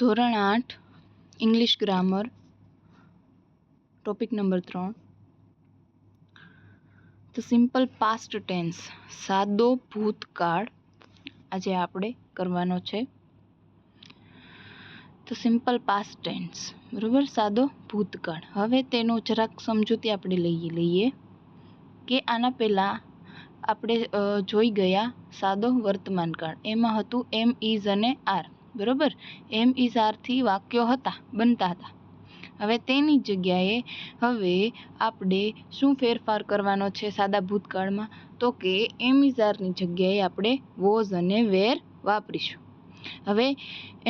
ધોરણ 8 English grammar topic number 3 the simple past tense સાદો ભૂતકાળ આજે આપણે કરવાનો છે. તો સિમ્પલ પાસ્ટ ટેન્સ બરાબર, સાદો ભૂતકાળ. હવે તેનો જરાક સમજૂતી આપણે લઈએ કે આના પહેલાં આપણે જોઈ ગયા સાદો વર્તમાનકાળ. એમાં હતું એમ ઇઝ અને આર. બરાબર, એમ ઇઝ આરથી વાક્યો બનતા હતા. હવે તેની જગ્યાએ હવે આપણે શું ફેરફાર કરવાનો છે સાદા ભૂતકાળમાં? તો કે એમ ઇઝ આરની જગ્યાએ આપણે વોઝ અને વેર વાપરીશું. હવે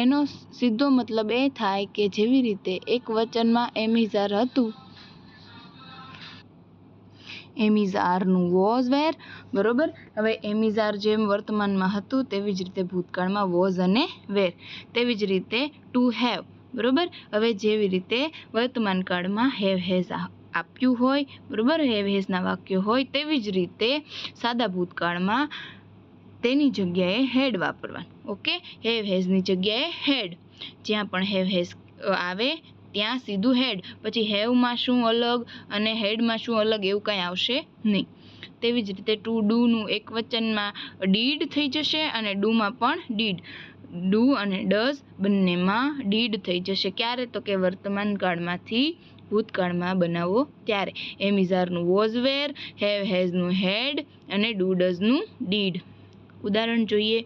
એનો સીધો મતલબ એ થાય કે જેવી રીતે એક વચનમાં એમ ઇઝ આર હતું, એમ ઇઝ આરનું વોઝ વેર. બરાબર, હવે એમ ઇઝ આર જેમ વર્તમાનમાં હતું તેવી જ રીતે ભૂતકાળમાં વોઝ અને વેર. તેવી જ રીતે ટુ હેવ. બરાબર, હવે જેવી રીતે વર્તમાન કાળમાં હેવ હેઝ આપ્યું હોય, બરાબર, હેવ હેઝના વાક્યો હોય, તેવી જ રીતે સાદા ભૂતકાળમાં તેની જગ્યાએ હેડ વાપરવાનું. ઓકે, હેવ હેઝની જગ્યાએ હેડ. જ્યાં પણ હેવ હેઝ આવે ત્યાં સીધું હેડ. પછી હેવમાં શું અલગ અને હેડમાં શું અલગ એવું કંઈ આવશે નહીં. તેવી જ રીતે ટુ ડુનું એક વચનમાં ડીડ થઈ જશે અને ડુમાં પણ ડીડ. ડુ અને ડઝ બંનેમાં ડીડ થઈ જશે. ક્યારે? તો કે વર્તમાન કાળમાંથી ભૂતકાળમાં બનાવો ત્યારે. એમ ઇઝ આરનું વોઝ વેર, હેવ હેઝનું હેડ અને ડુ ડઝનું ડીડ. ઉદાહરણ જોઈએ.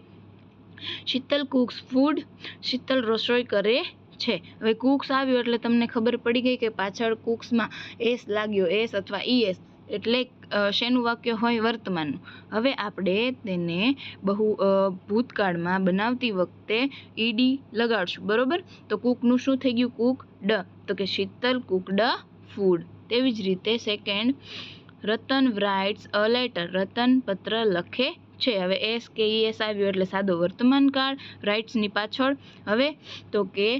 Sheetal cooks food. શીતલ રસોઈ કરે છે. હવે કુક્સ આવ્યો એટલે તમને ખબર પડી ગઈ કે પાછળ કુક્સમાં એસ લાગ્યો, એસ અથવા ઈએસ, એટલે શેનું વાક્ય હોય? વર્તમાનનું. હવે આપણે તેને ભૂતકાળમાં બનાવતી વખતે ઈડી લગાડશું. બરોબર, તો કુકનું શું થઈ ગયું? કુક ડ. તો કે શીતલ કુકડ ફૂડ. તેવી જ રીતે second, Ratan writes a letter. Ratan પત્ર લખે છે. હવે એસ કે ઈએસ આવ્યો એટલે સાદો વર્તમાન કાળ, રાઇટ્સની પાછળ. હવે તો કે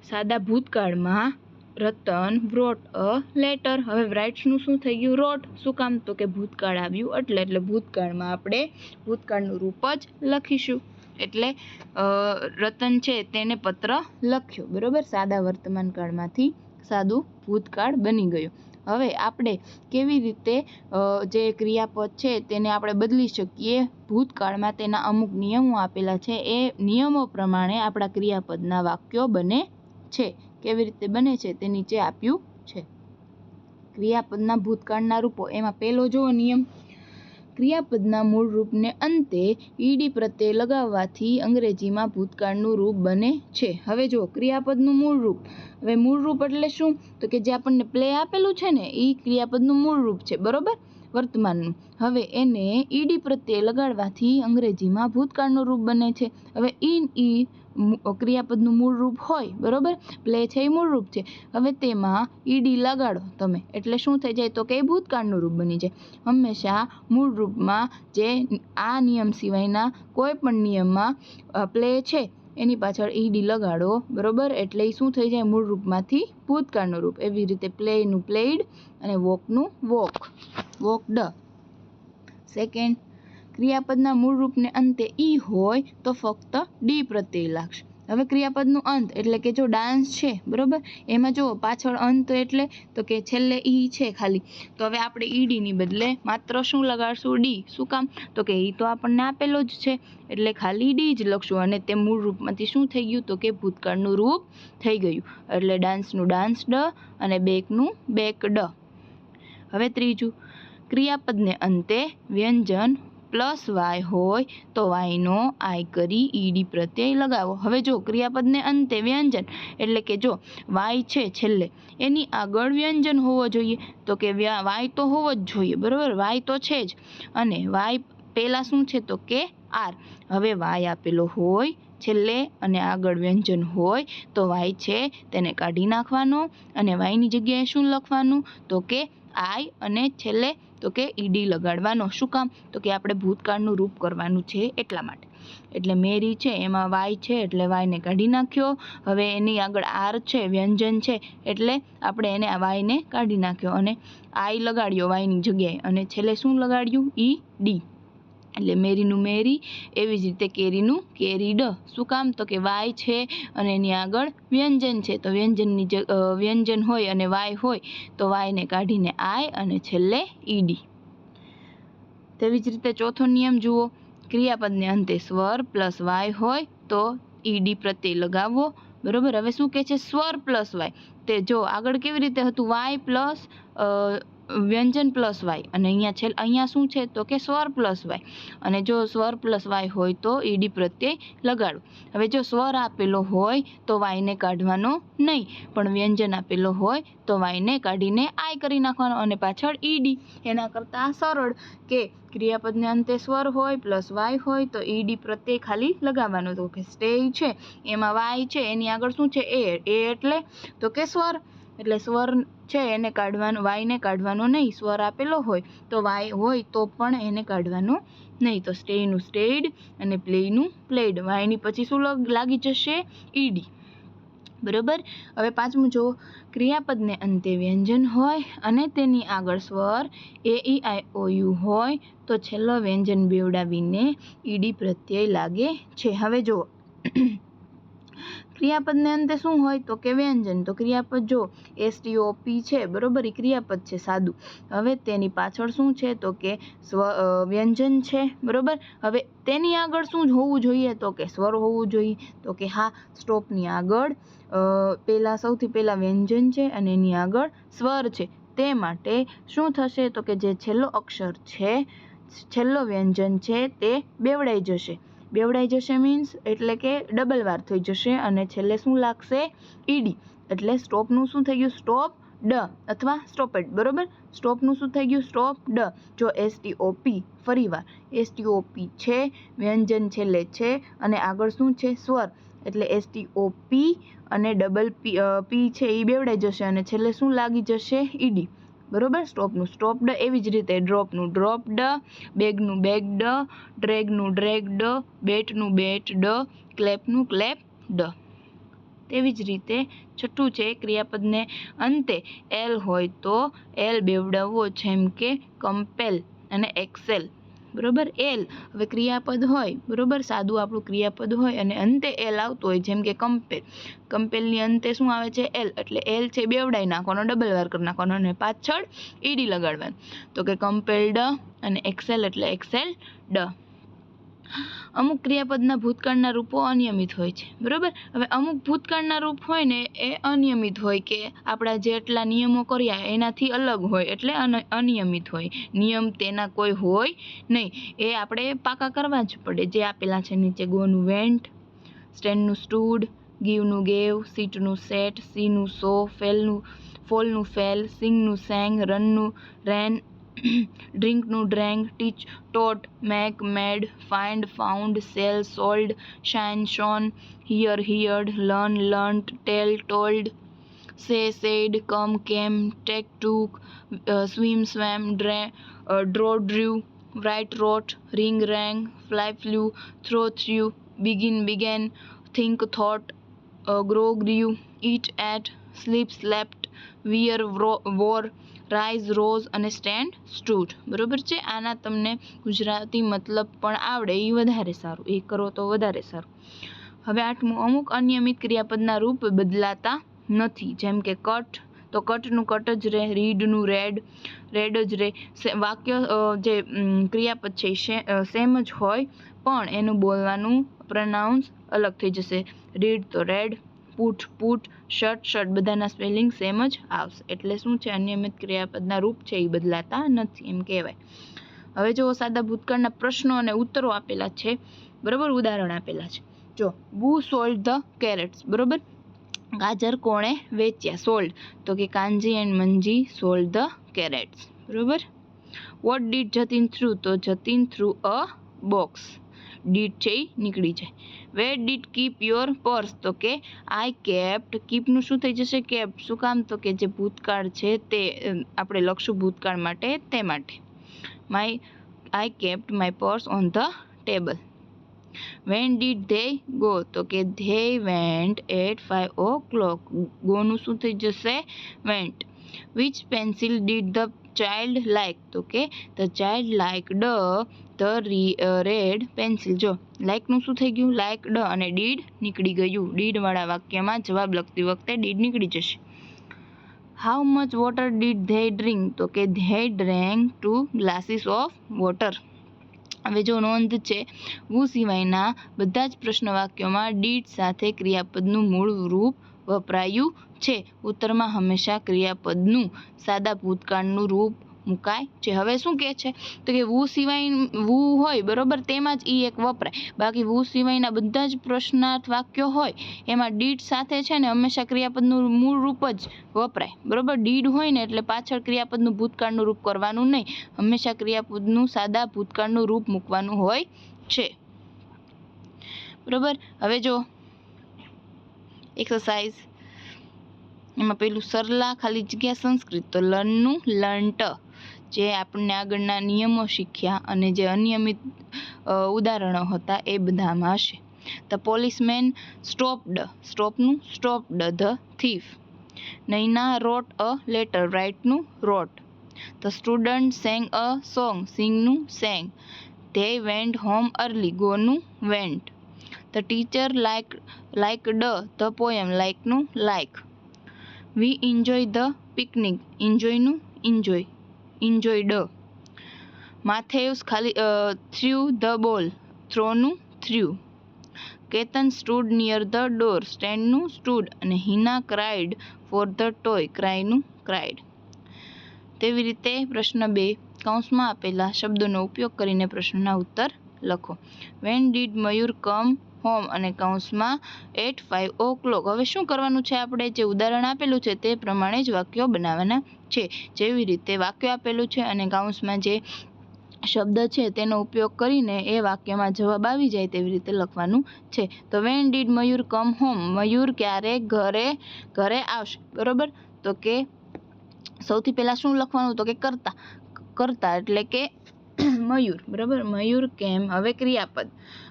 સાદા ભૂતકાળમાં રતન વ્રોટ અ લેટર. હવે રાઇટ્સનું શું થઈ ગયું? રોટ. શું કામ? તો કે ભૂતકાળ આવ્યું એટલે ભૂતકાળમાં આપણે ભૂતકાળનું રૂપ જ લખીશું. એટલે રતન છે તેને પત્ર લખ્યો. બરોબર, સાદા વર્તમાન કાળમાંથી સાદું ભૂતકાળ બની ગયું. હવે આપણે કેવી રીતે જે ક્રિયાપદ છે તેને આપણે બદલી શકીએ? ભૂતકાળમાં તેના અમુક નિયમો આપેલા છે. એ નિયમો પ્રમાણે આપણા ક્રિયાપદના વાક્યો બને છે. કેવી રીતે બને છે તે નીચે આપ્યું છે. ક્રિયાપદના ભૂતકાળના રૂપો. એમાં પહેલો જુઓ નિયમ. ક્રિયાપદના મૂળ રૂપને અંતે ઈડી પ્રત્યય લગાવવાથી અંગ્રેજીમાં ભૂતકાળનું રૂપ બને છે. હવે જો ક્રિયાપદનું મૂળ રૂપ. હવે મૂળ રૂપ એટલે શું? તો કે જે આપણને પ્લે આપેલું છે ને એ ક્રિયાપદનું મૂળ રૂપ છે. બરોબર, વર્તમાનનું. હવે એને ઈડી પ્રત્યય લગાડવાથી અંગ્રેજીમાં ભૂતકાળનું રૂપ બને છે. હવે ઈ ક્રિયાપદનું મૂળ રૂપ હોય, બરોબર, પ્લે છે એ મૂળ રૂપ છે. હવે તેમાં ઈડી લગાડો તમે એટલે શું થઈ જાય? તો કે ભૂતકાળનું રૂપ બની જાય. હંમેશા મૂળ રૂપમાં જે આ નિયમ સિવાયના કોઈ પણ નિયમમાં પ્લે છે એની પાછળ ઈડી લગાડો, બરોબર, એટલે એ શું થઈ જાય? મૂળ રૂપમાંથી ભૂતકાળનું રૂપ. એવી રીતે પ્લેનું પ્લેઇડ અને વોકનું વોક, વોકડ. સેકન્ડ, ક્રિયાપદના મૂળ રૂપને અંતે ઈ હોય તો ફક્ત ડી પ્રત્યય લાગશે. હવે ક્રિયાપદનું અંત એટલે કે જો ડાન્સ છે, બરોબર, એમાં જો પાછળ અંત એટલે તો કે છેલ્લે ઈ છે ખાલી. તો હવે આપણે ઈડીની બદલે માત્ર શું લગાડશું? ડી. શું કામ? તો કે ઈ તો આપણને આપેલો જ છે એટલે ખાલી ડી જ લખશું અને તે મૂળ રૂપમાંથી શું થઈ ગયું? તો કે ભૂતકાળનું રૂપ થઈ ગયું. એટલે ડાન્સનું ડાન્સ ડ અને બેકનું બેક ડ. હવે ત્રીજું, ક્રિયાપદને અંતે વ્યંજન પ્લસ વાય હોય તો વાયનો આઈ કરી ઈડી પ્રત્યય લગાવો. હવે જો ક્રિયાપદને અંતે વ્યંજન એટલે કે જો વાય છે છેલ્લે, એની આગળ વ્યંજન હોવો જોઈએ. તો કે વાય તો હોવો જ જોઈએ, બરાબર, વાય તો છે જ. અને વાય પહેલાં શું છે? તો કે આર. હવે વાય આપેલો હોય છેલ્લે અને આગળ વ્યંજન હોય તો વાય છે તેને કાઢી નાખવાનો અને વાયની જગ્યાએ શું લખવાનું? તો કે આઈ અને છેલ્લે તો કે ઈડી લગાડવાનો. શું કામ? તો કે આપણે ભૂતકાળનું રૂપ કરવાનું છે એટલા માટે. એટલે મેરી છે એમાં વાય છે એટલે વાયને કાઢી નાખ્યો. હવે એની આગળ આર છે, વ્યંજન છે, એટલે આપણે એને આ વાયને કાઢી નાખ્યો અને આઈ લગાડ્યો વાયની જગ્યાએ અને છેલ્લે શું લગાડ્યું? E D. એટલે મેરીનું મેરી. એવી જ રીતે કેરીનું કેરીડ. શું કામ? તો કે વાય છે અને એની આગળ વ્યંજન છે, તો વ્યંજન હોય અને વાય હોય તો વાયને કાઢીને આય અને છેલ્લે ઈડી. તેવી જ રીતે ચોથો નિયમ જુઓ, ક્રિયાપદને અંતે સ્વર પ્લસ વાય હોય તો ઈડી પ્રત્યય લગાવવો. બરોબર. હવે શું કહે છે? સ્વર પ્લસ વાય. તે જો આગળ કેવી રીતે હતું? વાય પ્લસ વ્યંજન પ્લસ વાય, અને અહીંયા શું છે? તો કે સ્વર પ્લસ વાય. અને જો સ્વર પ્લસ વાય હોય તો ઈડી પ્રત્યય લગાડો. હવે જો સ્વર આપેલો હોય તો વાયને કાઢવાનો નહીં, પણ વ્યંજન આપેલો હોય તો વાયને કાઢીને આય કરી નાખવાનો અને પાછળ ઈડી. એના કરતાં સરળ કે ક્રિયાપદને અંતે સ્વર હોય પ્લસ વાય હોય તો ઈડી પ્રત્યય ખાલી લગાવવાનો. તો કે સ્ટે છે એમાં વાય છે, એની આગળ શું છે? એ એટલે તો કે સ્વર. એટલે સ્વર છે એને કાઢવાનો, વાયને કાઢવાનો નહીં. સ્વર આપેલો હોય તો વાય હોય તો પણ એને કાઢવાનો નહીં. તો સ્ટેનું સ્ટેડ અને પ્લેનું પ્લેડ. વાયની પછી શું લાગી જશે? ઈડી. બરોબર. હવે પાંચમું જો, ક્રિયાપદને અંતે વ્યંજન હોય અને તેની આગળ સ્વર AEIOU હોય તો છેલ્લો વ્યંજન બેવડાવીને ઈડી પ્રત્યય લાગે છે. હવે જો ક્રિયાપદને અંતે શું હોય? તો કે વ્યંજન. તો ક્રિયાપદ જો STOP છે, બરોબર, એ ક્રિયાપદ છે સાદું. હવે તેની પાછળ શું છે? તો કે વ્યંજન છે, બરોબર. હવે તેની આગળ શું હોવું જોઈએ? તો કે સ્વર હોવું જોઈએ. તો કે હા, સ્ટોપની આગળ સૌથી પહેલા વ્યંજન છે અને એની આગળ સ્વર છે. તે માટે શું થશે? તો કે જે છેલ્લો અક્ષર છે, છેલ્લો વ્યંજન છે તે બેવડાઈ જશે. બેવડાઈ જશે મીન્સ એટલે કે ડબલ વાર થઈ જશે અને છેલ્લે શું લાગશે? ઈડી. એટલે સ્ટોપનું શું થઈ ગયું? સ્ટોપ ડ અથવા સ્ટોપેડ. બરોબર. સ્ટોપનું શું થઈ ગયું? સ્ટોપ ડ. જો STOP, ફરીવાર STOP છે, વ્યંજન છેલ્લે છે અને આગળ શું છે? સ્વર. એટલે STOP અને ડબલ પી છે એ બેવડાઈ જશે અને છેલ્લે શું લાગી જશે? ઈડી. બરોબર. સ્ટોપનું સ્ટોપ ડ. એવી જ રીતે ડ્રોપનું ડ્રોપ ડ, બેગનું બેગ ડ, ડ્રેગનું ડ્રેગ ડ, બેટનું બેટ ડ, ક્લેપનું ક્લેપ ડ. તેવી જ રીતે છઠ્ઠું છે, ક્રિયાપદને અંતે એલ હોય તો એલ બેવડાવવો, જેમ કે કમ્પેલ અને એક્સેલ. બરોબર. એલ હવે ક્રિયાપદ હોય, બરોબર, સાદું આપણું ક્રિયાપદ હોય અને અંતે એલ આવતું હોય, જેમ કે કમ્પેલ. કમ્પેલની અંતે શું આવે છે? એલ. એટલે એલ છે બેવડાઈ નાખવાનો, ડબલ વાર કરી નાખવાનો અને પાછળ ઈડી લગાડવાનું. તો કે કમ્પેલ્ડ અને એક્સેલ એટલે એક્સેલ ડ. અમુક ક્રિયાપદના ભૂતકાળના રૂપો અનિયમિત હોય છે. બરોબર. હવે અમુક ભૂતકાળના રૂપ હોય ને એ અનિયમિત હોય, કે આપણા જેટલા નિયમો કર્યા એનાથી અલગ હોય, એટલે અનિયમિત હોય. નિયમ તેના કોઈ હોય નહીં, એ આપણે પાકા કરવા જ પડે. જે આપેલા છે નીચે: ગોનું વેન્ટ, સ્ટેન્ડનું સ્ટૂડ, ગીવનું ગેવ, સીટનું સેટ, સીનું સો, ફોલનું ફેલ, સિંગનું સેંગ, રનનું રેન, ડ્રિંકનું drank, teach taught, make made, find found, sell sold, shine shone, hear heard, learn learnt, tell told, say said, come came, take took, swim swam, draw drew, write wrote, ring rang, fly flew, throw threw, begin began, think thought, grow grew, eat ate, sleep slept, wear wore, rise rose અને stand stood. બરોબર છે. આના તમને ગુજરાતી મતલબ પણ આવડે એ વધારે સારું, એ કરો તો વધારે સારું. હવે આઠમું, અમુક અનિયમિત ક્રિયાપદના રૂપ બદલાતા નથી, જેમ કે કટ. તો કટનું કટ જ રહે, રીડનું રેડ જ રહે. વાક્ય જે ક્રિયાપદ છે એ સેમ જ હોય, પણ એનું બોલવાનું પ્રોનાઉન્સ અલગ થઈ જશે. રીડ તો red, put put, shirt shirt, બધાના સ્પેલિંગ સેમ જ આવશે. એટલે શું છે? અનિયમિત ક્રિયાપદના રૂપ છે એ બદલાતા નથી એમ કહેવાય. હવે જો સાદા ભૂતકાળના પ્રશ્નો અને ઉત્તરો આપેલા છે, બરોબર, ઉદાહરણ આપેલા છે. જો હુ સોલ્ડ ધ કેરેટ્સ. બરોબર. ગાજર કોણે વેચ્યા? સોલ્ડ. તો કે Kanji and Manji sold the carrots. બરોબર. What did Jatin threw? તો Jatin threw a box. Did છે એ નીકળી જાય. Where did keep your purse? તો કે આઈ કેપ્ટ. કીપનું શું થઈ જશે? કેપ્ટ. શું કામ? તો કે જે ભૂતકાળ છે તે આપણે લખશું ભૂતકાળ માટે, તે માટે. I kept my purse on the table. When did they go? તો કે ધે વેન્ટ એટ 5 o'clock. ગોનું શું થઈ જશે? Vent. Which pencil did the child like? તો કે the child liked the red pencil. જો લાઇકનું શું થઈ ગયું, લાઇકડ અને ડીડ નીકળી ગયું. ડીડવાળા વાક્યમાં જવાબ લખતી વખતે ડીડ નીકળી જશે. How much water did they drink? તો કે they drank 2 glasses of water. હવે જો નોંધ છે, વુ સિવાયના બધા જ પ્રશ્ન વાક્યોમાં ડીડ સાથે ક્રિયાપદનું મૂળ રૂપ વપરાયું છે. ઉત્તરમાં હંમેશા ક્રિયાપદનું સાદા ભૂતકાળનું રૂપ મુકાય છે. હવે શું કહે છે તો કે વુ સિવાય વુ હોય બરોબર, તેમાં જ ઈ એક વપરાય. બાકી વુ સિવાયના બધા જ પ્રશ્નાર્થ વાક્યો હોય એમાં ડીડ સાથે છે ને હંમેશા ક્રિયાપદનું મૂળ રૂપ જ વપરાય બરોબર. ડીડ હોય ને એટલે પાછળ ક્રિયાપદનું ભૂતકાળનું રૂપ કરવાનું નહીં, હંમેશા ક્રિયાપદનું સાદા ભૂતકાળનું રૂપ મૂકવાનું હોય છે બરોબર. હવે જો એક્સરસાઇઝ, એમાં પેલું સરલા ખાલી જગ્યા સંસ્કૃત, તો લર્નનું લર્ન્ટ, જે આપણને આગળના નિયમો શીખ્યા અને જે અનિયમિત ઉદાહરણો હતા એ બધામાં હશે. ધ પોલીસમેન સ્ટોપ્ડ, સ્ટોપનું stopped. The thief. Naina wrote a letter, રાઇટનું wrote. The student sang a song, સિંગનું sang. They went home early, ગોનું went. The teacher liked the poem, લાઇકનું like. We enjoy the picnic, એન્જોયનું enjoy, enjoyed. Mathews threw the ball, થ્રોનું threw. Ketan stood near the door, સ્ટેન્ડનું stood. અને Hina cried for the toy, ક્રાયનું cried. તેવી રીતે પ્રશ્ન 2, કૌંસમાં આપેલા શબ્દોનો ઉપયોગ કરીને પ્રશ્નના ઉત્તર લખો. When did Mayur come home, અને કૌંસમાં એટ 5 o'clock. હવે શું કરવાનું છે, આપણે જે ઉદાહરણ આપેલું છે તે પ્રમાણે જ વાક્યો બનાવવાના છે. જેવી રીતે વાક્ય આપેલું છે અને કૌંસમાં જે શબ્દ છે તેનો ઉપયોગ કરીને એ વાક્યમાં જવાબ આવી જાય તેવી રીતે લખવાનું છે. તો when did Mayur come home, Mayur ક્યારે ઘરે આવશે બરોબર. તો કે સૌથી પહેલા શું લખવાનું, તો કે કરતા એટલે કે મયુર બરાબર. મયુર કેમ. હવે ક્રિયાપદ,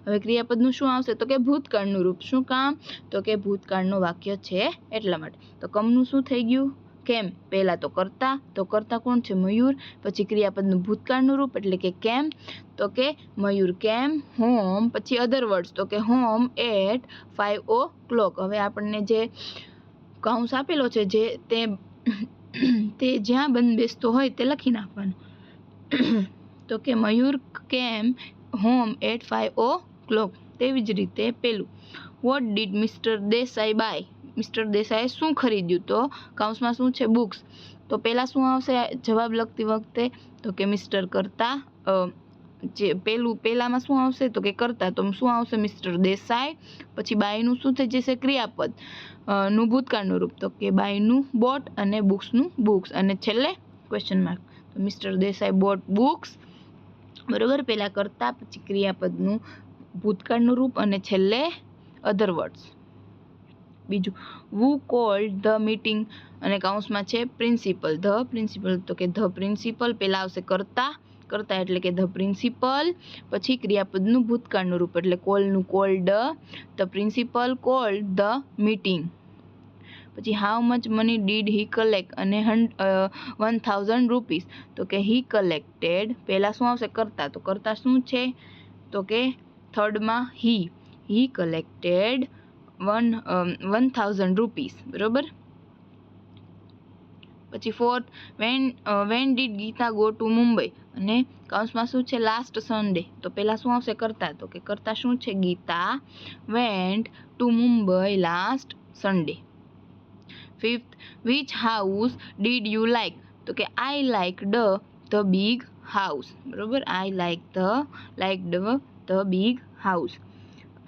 હવે ક્રિયાપદનું શું આવશે તો કે ભૂતકાળનું રૂપ. શું કામ, તો કે ભૂતકાળનું વાક્ય છે એટલા માટે. તો કમનું શું થઈ ગયું, કેમ. પહેલા તો કરતા કોણ છે, મયુર. પછી ક્રિયાપદનું ભૂતકાળનું રૂપ એટલે કે કેમ, તો કે મયુર કેમ હોમ. પછી અધર વર્ડ્સ, તો કે હોમ એટ 5 o'clock. હવે આપણને જે કૌંસ આપેલો છે જે તે જ્યાં બંધ બેસતો હોય તે લખી નાખવાનું. તો કે મયુર કેમ હોમ એટ 5 o'clock. તેવી જ રીતે પેલું, what did mister Desai buy, mister દેસાઈએ શું ખરીદ્યું, તો કૌંસમાં શું છે, બુક્સ. તો પહેલાં શું આવશે જવાબ લખતી વખતે, તો કે મિસ્ટર કરતા. જે પહેલામાં શું આવશે તો કે કરતા, તો શું આવશે મિસ્ટર દેસાઈ. પછી બાયનું શું થઈ જશે, ક્રિયાપદ નું ભૂતકાળનું રૂપ, તો કે બાયનું બોટ. અને બુક્સનું બુક્સ. અને છેલ્લે ક્વેશ્ચન માર્ક. તો મિસ્ટર દેસાઈ બોટ બુક્સ બરોબર. પહેલા કરતા, પછી ક્રિયાપદનું ભૂતકાળનું રૂપ અને છેલ્લે અધર વર્ડ્સ. બીજું, વુ કોલ્ડ ધ મીટિંગ, અને કૌંસમાં છે પ્રિન્સિપલ, ધ પ્રિન્સિપલ. તો કે ધ પ્રિન્સિપલ, પહેલા આવશે કરતા એટલે કે ધ પ્રિન્સિપલ. પછી ક્રિયાપદનું ભૂતકાળનું રૂપ એટલે કોલનું called. The principal called the meeting. પછી how much money did he collect, અને 1000 રૂપીસ. તો કે હી કલેક્ટેડ, પહેલાં શું આવશે કરતા, તો કરતા શું છે તો કે થર્ડમાં હી કલેક્ટેડ 1000 રૂપીસ બરોબર. પછી fourth, when did Gita go to Mumbai, અને કૌંસમાં શું છે લાસ્ટ સન્ડે. તો પહેલાં શું આવશે કરતા, તો કે કરતા શું છે Gita went to Mumbai last Sunday. Fifth, which house did you like, તો કે I liked the big house બરોબર. I liked the big house.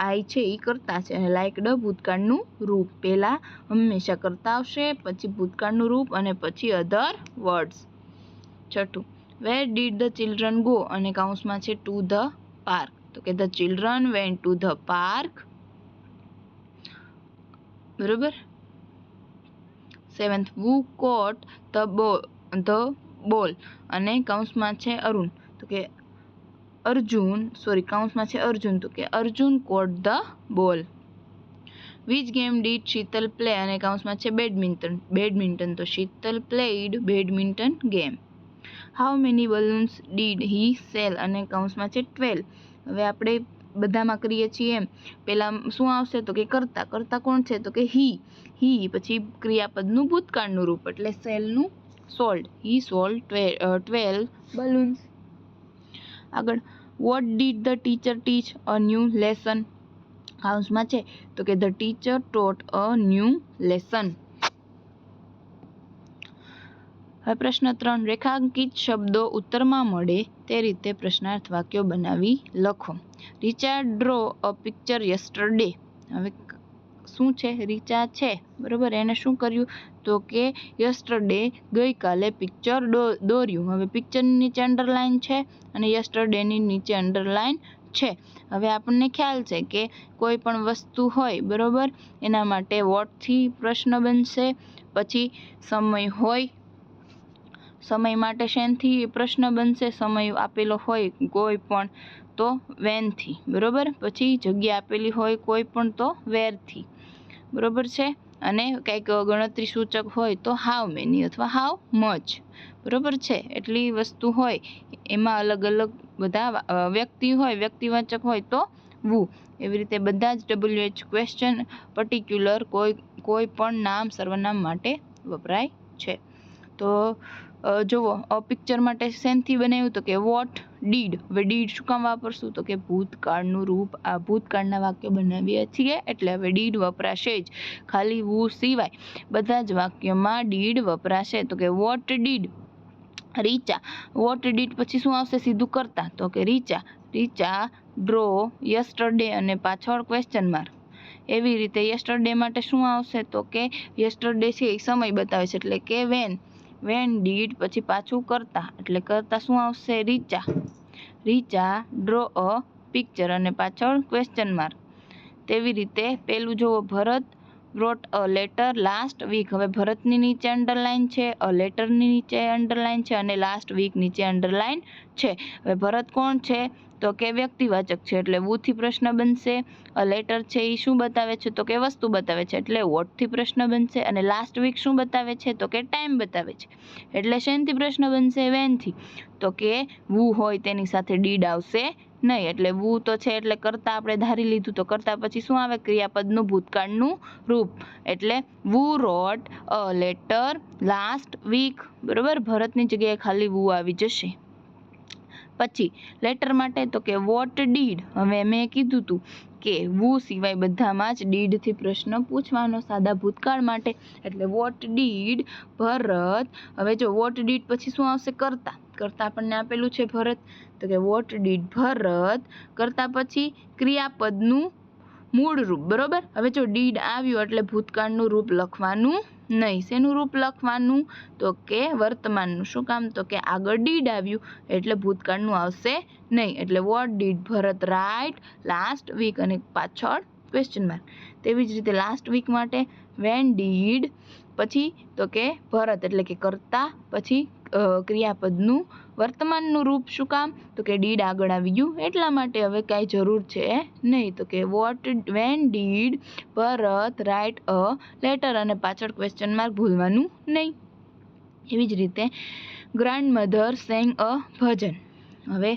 I છે એ કરતા છે અને લાઇકડ ભૂતકાળનું રૂપ. પહેલાં હંમેશા કરતા આવશે, પછી ભૂતકાળનું રૂપ અને પછી અધર વર્ડ્સ. છઠ્ઠું, વેર ડીડ ધ ચિલ્ડ્રન ગો, અને કૌંસમાં છે ટુ ધ પાર્ક. તો કે the children went to the park બરોબર. સેવન્થ, વુ કોટ ધ બોલ, અને કૌંસમાં છે અરુણ. તો કે કૌંસમાં છે અર્જુન. તો કે Arjun caught the ball. Which game did Sheetal play, અને કૌંસમાં છે બેડમિન્ટન. તો Sheetal played badminton game. How many balloons did he cell, અને કૌંસમાં છે 12. હવે આપણે બધામાં કરીએ છીએ એમ, પહેલાં શું આવશે તો કે કરતા. કરતા કોણ છે તો કે હી, પછી ક્રિયાપદનું ભૂતકાળનું રૂપ એટલે સેલનું સોલ્ડ. He sold 12 balloons. આગળ, what did the teacher teach a new lesson, કૌંસમાં છે તો કે the teacher taught a new lesson. હવે પ્રશ્ન 3, રેખાંકિત શબ્દો ઉત્તરમાં મળે તે રીતે પ્રશ્નાર્થ વાક્યો બનાવી લખો. Richard draw a picture yesterday. હવે શું છે, રીચા છે બરોબર, એને શું કર્યું તો કે યસ્ટરડે ગઈકાલે પિક્ચર દોર્યું. હવે પિક્ચરની નીચે અંડરલાઇન છે અને યસ્ટરડેની નીચે અંડરલાઇન છે. હવે આપણને ખ્યાલ છે કે કોઈ પણ વસ્તુ હોય બરોબર, એના માટે વોટથી પ્રશ્ન બનશે. પછી સમય હોય, સમય માટે શેનથી પ્રશ્ન બનશે, સમય આપેલો હોય કોઈ પણ તો વેનથી બરોબર. પછી જગ્યા આપેલી હોય કોઈ પણ તો વેરથી બરોબર છે. અને કંઈક ગણતરી સૂચક હોય તો હાઉ મેની અથવા હાઉ મચ બરોબર છે. એટલી વસ્તુ હોય એમાં અલગ અલગ બધા વ્યક્તિ હોય, વ્યક્તિવાચક હોય તો વુ. એવી રીતે બધા જ WH ક્વેશ્ચન પર્ટિક્યુલર કોઈ પણ નામ સર્વનામ માટે વપરાય છે. તો જુઓ, પિક્ચર માટે શેનથી બનાવ્યું તો કે વોટ ડીડ. હવે ડીડ શું કામ વાપરશું તો કે ભૂતકાળનું રૂપ, આ ભૂતકાળના વાક્ય બનાવીએ છીએ એટલે હવે ડીડ વપરાશે જ. ખાલી વુ સિવાય બધા જ વાક્યમાં ડીડ વપરાશે. તો કે what did Richa, what did પછી શું આવશે સીધું કરતા તો કે રીચા ડ્રો યસ્ટરડે અને પાછળ ક્વેશ્ચન માર્ક. એવી રીતે યસ્ટરડે માટે શું આવશે તો કે યસ્ટરડે છે એ સમય બતાવે છે એટલે કે વેન ડીડ પછી પાછું કરતા એટલે કરતા શું આવશે રીચા ડ્રો અ પિક્ચર અને પાછળ ક્વેશ્ચન માર્ક. તેવી રીતે પેલું જુઓ, ભરત wrote a letter last week. હવે ભરતની નીચે અંડરલાઇન છે, અ લેટરની નીચે અંડરલાઇન છે અને લાસ્ટ વીક નીચે અંડરલાઇન છે. હવે ભરત કોણ છે તો કે વ્યક્તિવાચક છે એટલે વુથી પ્રશ્ન બનશે. અ લેટર છે એ શું બતાવે છે તો કે વસ્તુ બતાવે છે એટલે વોટથી પ્રશ્ન બનશે. અને લાસ્ટ વીક શું બતાવે છે તો કે ટાઈમ બતાવે છે એટલે શેનથી પ્રશ્ન બનશે વેનથી. તો કે વુ હોય તેની સાથે ડીડ આવશે નહીં એટલે વુ તો છે એટલે કરતા આપણે ધારી લીધું. તો કરતા પછી શું આવે ક્રિયાપદનું ભૂતકાળનું રૂપ એટલે વુ રોટ અ લેટર લાસ્ટ વીક બરોબર. ભરતની જગ્યાએ ખાલી વુ આવી જશે. પછી લેટર માટે તો કે વોટ ડીડ. હવે મેં કીધું હતું કે વુ સિવાય બધામાં જ ડીડથી પ્રશ્ન પૂછવાનો સાદા ભૂતકાળ માટે એટલે વોટ ડીડ ભરત. હવે જો વોટ ડીડ પછી શું આવશે કરતા આપણને આપેલું છે ભરત તો કે વોટ ડીડ ભરત. કરતા પછી ક્રિયાપદનું મૂળ રૂપ બરોબર. હવે જો ડીડ આવ્યું એટલે ભૂતકાળનું રૂપ લખવાનું નહીં. શેનું રૂપ લખવાનું તો કે વર્તમાનનું. શું કામ તો કે આગળ ડીડ આવ્યું એટલે ભૂતકાળનું આવશે નહીં એટલે what did Bharat write last week અને પાછળ ક્વેશ્ચન માર્ક. તેવી જ રીતે લાસ્ટ વીક માટે વેન ડીડ પછી તો કે ભરત એટલે કે કરતા પછી ક્રિયાપદનું વર્તમાનનું રૂપ. શું કામ તો કે ડીડ આગળ આવી ગયું એટલા માટે. હવે કાંઈ જરૂર છે નહીં તો કે when did Bharat write a letter અને પાછળ ક્વેશ્ચન માર્ક ભૂલવાનું નહીં. એવી જ રીતે ગ્રાન્ડમધર સેંગ અ ભજન. હવે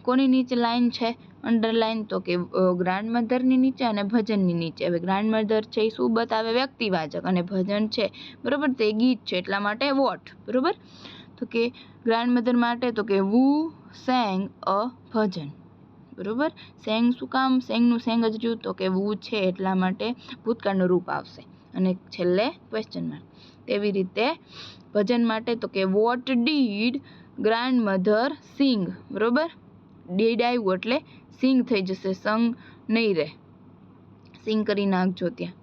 કોની નીચે લાઈન છે અંડરલાઇન તો કે ગ્રાન્ડમધરની નીચે અને ભજનની નીચે. હવે ગ્રાન્ડમધર છે એ શું બતાવે વ્યક્તિવાચક અને ભજન છે બરોબર તે ગીત છે એટલા માટે વોટ બરોબર. તો કે ગ્રાન્ડમધર માટે તો કે વુ સેંગ અ ભજન બરોબર. સેંગ શું કામ સેંગનું સેંગ જ રહ્યું તો કે વુ છે એટલા માટે ભૂતકાળનું રૂપ આવશે અને છેલ્લે ક્વેશ્ચન માર્ક. તેવી રીતે ભજન માટે તો કે વોટ ડીડ ગ્રાન્ડમધર સિંગ બરોબર. ડીડ આવ્યું એટલે સિંગ થઈ જશે, સંગ નહીં રહે, સિંગ કરી નાખજો ત્યાં.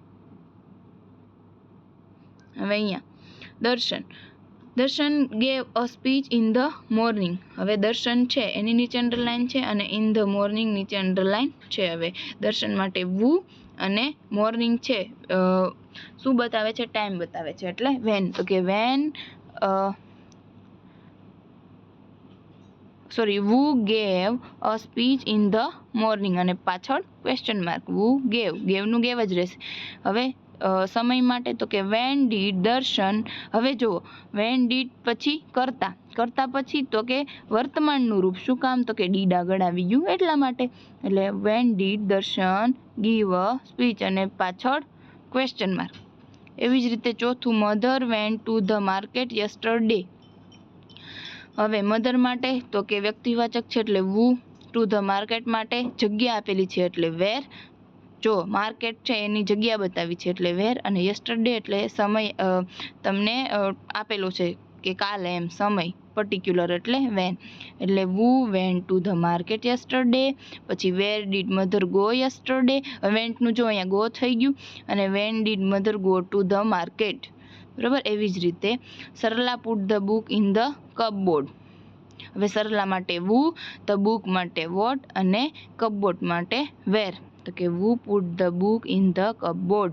હવે અહીંયા દર્શન gave a speech in the morning. હવે દર્શન છે એની નીચે અંડરલાઇન છે અને ઇન ધ મોર્નિંગ નીચે અંડરલાઇન છે. હવે દર્શન માટે વુ અને મોર્નિંગ છે શું બતાવે છે ટાઈમ બતાવે છે એટલે વેન. તો કે when who gave a speech in the morning અને પાછળ ક્વેશ્ચન માર્ક. who gave નું ગેવ જ રહેશે. હવે સમય માટે તો કે when did દર્શન. હવે જુઓ when did પછી કરતા પછી તો કે વર્તમાનનું રૂપ. શું કામ? તો કે did આગળ આવી ગયું એટલા માટે. એટલે when did દર્શન give a speech અને પાછળ ક્વેશ્ચન માર્ક. એવી જ રીતે ચોથું mother went to the market yesterday. હવે મધર માટે તો કે વ્યક્તિવાચક છે એટલે who, ટુ ધ માર્કેટ માટે જગ્યા આપેલી છે એટલે વેર. જો માર્કેટ છે એની જગ્યા બતાવી છે એટલે વેર, અને યસ્ટરડે એટલે સમય તમને આપેલો છે કે કાલે, એમ સમય પર્ટિક્યુલર એટલે વેન. એટલે who went to the market yesterday. પછી where did mother go yesterday. વેન્ટનું જો અહીંયા ગો થઈ ગયું, અને when did mother go to the market. બરાબર. એવી જ રીતે Sarla put the book in the cupboard. હવે સરલા માટે who, the book માટે what અને cupboard માટે where. તો કે who put the book in the cupboard.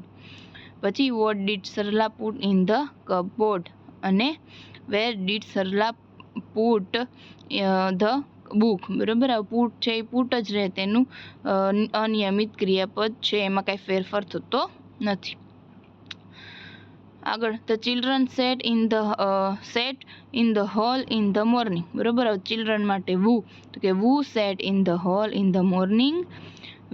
પછી what did Sarla put in the cupboard અને where did Sarla put the book. બરાબર. આ પુટ છે એ પુટ જ રહે, તેનું અનિયમિત ક્રિયાપદ છે, એમાં કાંઈ ફેરફાર થતો નથી. આગળ the children sat in the hall in the morning. બરાબર. ચિલ્ડ્રન માટે who, તો કે who sat in the hall in the morning.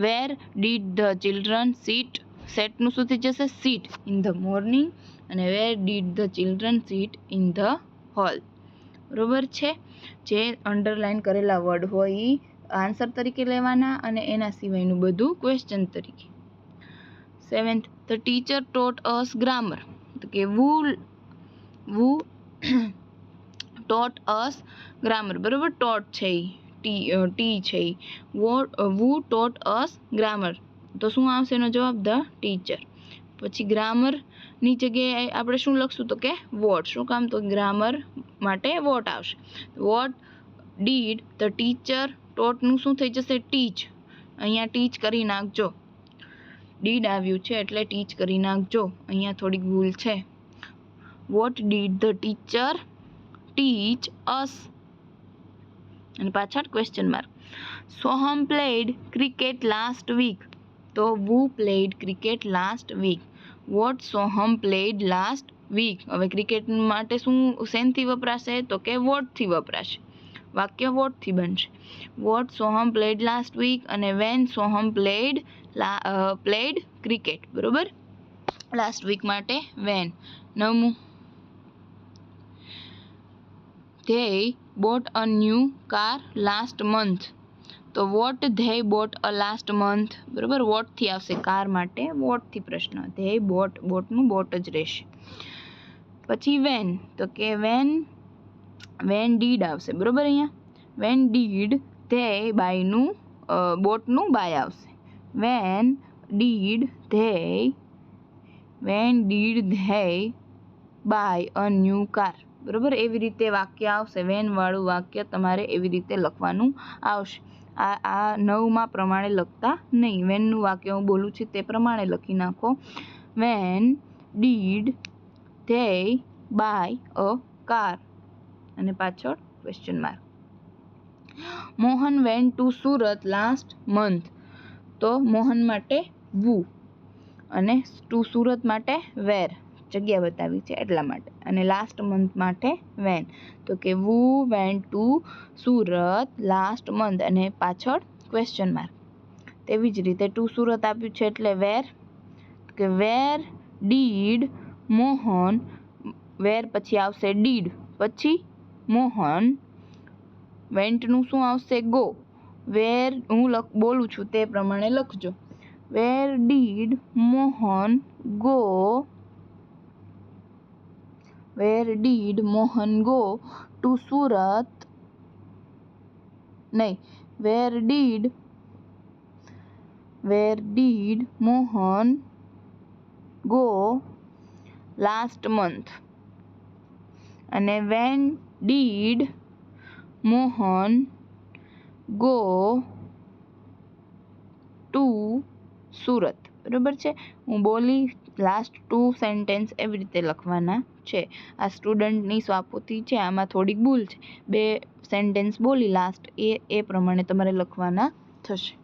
Where did the children sit. સેટનું શું થઈ જશે? Sit in the morning. અને where did the children sit in the hall. બરાબર છે. જે અંડરલાઇન કરેલા વર્ડ હોય એ આન્સર તરીકે લેવાના, અને એના સિવાયનું બધું ક્વેશ્ચન તરીકે. 7th the teacher taught us grammar. તો કે who taught us grammar. બરાબર. ટોટ છે ટી છે. who taught us grammar. તો શું આવશે એનો જવાબ? The teacher. પછી ગ્રામરની જગ્યાએ આપણે શું લખશું? તો કે વોટ. શું કામ? તો ગ્રામર માટે વોટ આવશે. What did the teacher. ટોટનું શું થઈ જશે? ટીચ. અહીંયા ટીચ કરી નાખજો. ડીડ આવ્યું છે એટલે ટીચ કરી નાખજો. અહીંયા થોડીક ભૂલ છે. What did the teacher teach us અને પાછળ question mark. Soham played cricket last week. તો who played cricket last week. what Soham played last week. હવે ક્રિકેટ માટે શું શેનથી વપરાશે? તો કે what થી વપરાશે. વાક્ય what થી બનશે. what Soham played last week અને when સોહમ played cricket. બરોબર. લાસ્ટ વીક માટે when. 9મું they bought a new car last month. તો what they bought a last month. બરોબર. what થી આવશે કાર માટે what થી પ્રશ્ન. they bought, બોટનું બોટ જ રહેશે. પછી when, તો કે when did આવશે. બરોબર. અહીંયા when did they buy નું બોટનું બાય આવશે. when did they buy a new car. બરોબર. એવી રીતે વાક્ય આવશે. વેન વાળું વાક્ય તમારે એવી રીતે લખવાનું આવશે. આ 9માં પ્રમાણે લખતા નહીં. વેનનું વાક્ય હું બોલું છું તે પ્રમાણે લખી નાખો. When did they buy a car અને પાછળ question mark. Mohan went to Surat last month. તો મોહન માટે who અને ટુ સુરત માટે વેર. જગ્યા બતાવી છે એટલા માટે. અને લાસ્ટ મંથ માટે વેન. તો કે who went to Surat last month અને પાછળ ક્વેશ્ચન માર્ક. તેવી જ રીતે ટુ સુરત આપ્યું છે એટલે વેર. કે વેર ડીડ મોહન. વેર પછી આવશે ડીડ, પછી મોહન. વેન્ટનું શું આવશે? ગો. વેર હું બોલું છું તે પ્રમાણે લખજો. Where did Mohan go. Where did Mohan go to Surat. નહીં, where did Mohan go last month. અને when did Mohan go to Surat. બરાબર છે. હું બોલી લાસ્ટ 2 સેન્ટેન્સ એવી રીતે લખવાના છે. આ સ્ટુડન્ટની સ્વાપોથી છે, આમાં થોડીક ભૂલ છે. 2 સેન્ટેન્સ બોલી લાસ્ટ એ પ્રમાણે તમારે લખવાના થશે.